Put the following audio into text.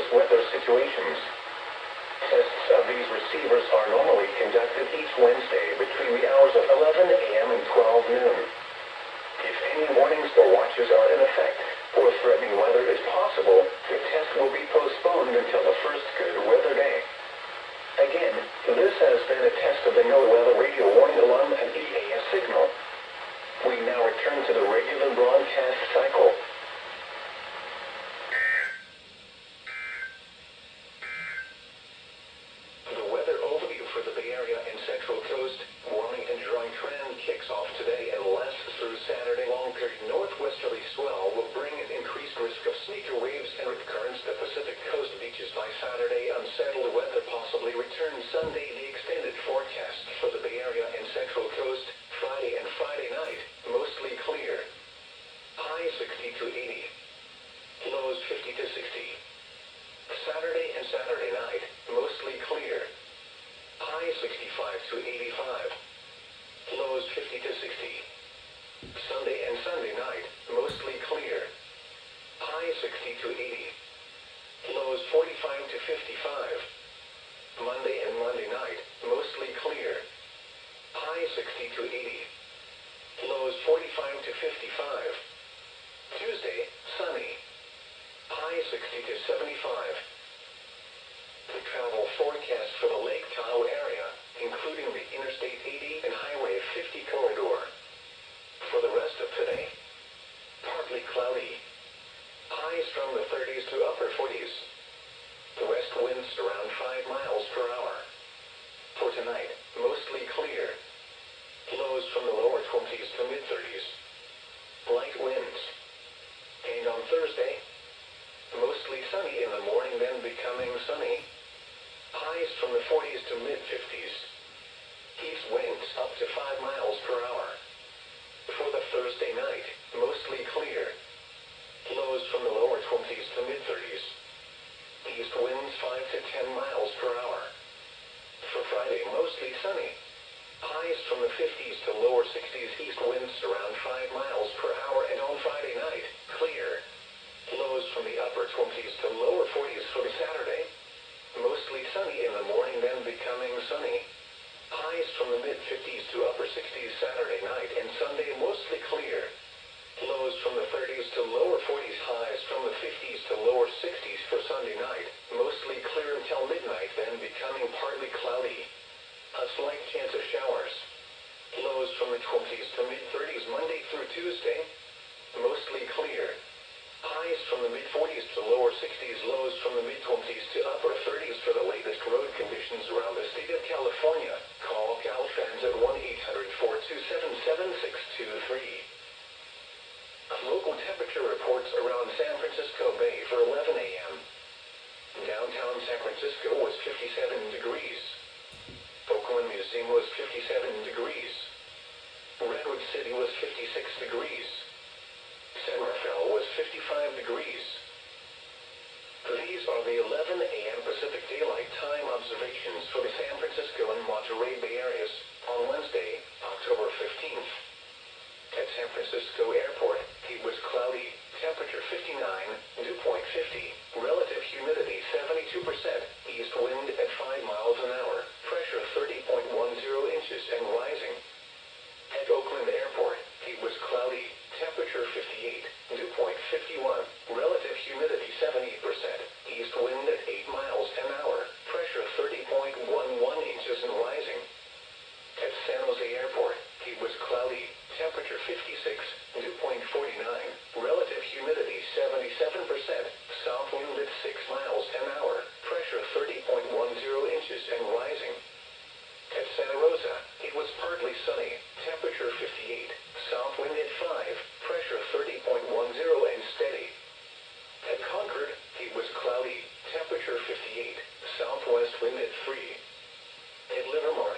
various weather situations. Tests of these receivers are normally conducted each Wednesday between the hours of 11 a.m. and 12 noon. If any warnings or watches are in effect, or threatening weather is possible, the test will be postponed until the first good weather day. Again, this has been a test of the no-weather radio warning alarm and EAS signal. We now return to the regular broadcast cycle. The weather overview for the Bay Area and Central Coast, warming and drawing trend kicks off today and lasts through Saturday. Long-period northwesterly swell will bring an increased risk of sneaker waves and rip currents to Pacific Coast beaches by Saturday. Unsettled weather possibly returns Sunday. The extended forecast for the Bay Area and Central Coast, Friday and Friday night, mostly clear. High 60 to 80. Lows 50 to 60. Saturday and Saturday night, mostly clear. High 65 to 85. Lows 50 to 60. Sunday and Sunday night, mostly clear. High 60 to 80. Lows 45 to 55. Monday and Monday night, mostly clear. High 60 to 80. Lows 45 to 55. Tuesday, sunny. High 60 to 75. The travel forecast for the Lake Tahoe area, including the Interstate 80 and Highway 50 corridor. For the rest of today, partly cloudy. Highs from the 30s to upper 40s. West winds around 5 miles per hour. For tonight, mostly clear. Lows from the lower 20s to mid-30s. Light winds. And on Thursday, mostly sunny in the morning, then becoming sunny. Highs from the 40s to mid-50s. East winds up to 5 miles per hour. For the Thursday night, mostly clear. Lows from the lower 20s to mid-30s. East winds 5 to 10 miles per hour. For Friday, mostly sunny. Highs from the 50s to lower 60s. East winds around 5 miles per hour. And on Friday night, clear. Lows from the upper 20s to lower 40s for the Saturday. Mostly sunny in the morning, then becoming sunny. Highs from the mid-50s to upper 60s Saturday night, and Sunday mostly clear. Lows from the 30s to lower 40s. Highs from the 50s to lower 60s for Sunday night. Mostly clear until midnight, then becoming partly cloudy. A slight chance of showers. Lows from the 20s to mid-30s Monday through Tuesday. Mostly clear. Highs from the mid-40s to lower 60s. Lows from the mid-20s to upper 30s for the latest road conditions around the state of California. Call CalFans at 1-800-427-7623. Local temperature reports around San Francisco Bay for 11 a.m. Downtown San Francisco was 57 degrees. Oakland Museum was 57 degrees. Redwood City was 56 degrees. San Rafael was 55 degrees. These are the 11 a.m. Pacific Daylight Time observations for the San Francisco and Monterey Bay areas on Wednesday, October 15th. At San Francisco Airport, it was cloudy, temperature 59, dew point 50, relative humidity 72%, east wind at 5 miles an hour, pressure 30.10 inches and rising. At Oakland Airport, it was cloudy, temperature 58, dew point 51, relative humidity 78%, east wind at 8 miles an hour, pressure 30.11 inches and rising. At San Jose Airport, it was cloudy, temperature 56, dew point 49, relative humidity 77%, south wind at 6 miles an hour, pressure 30.10 inches and rising. At Santa Rosa, it was partly sunny, temperature 58, south wind at 5, pressure 30.10 and steady. At Concord, it was cloudy, temperature 58, southwest wind at 3. At Livermore,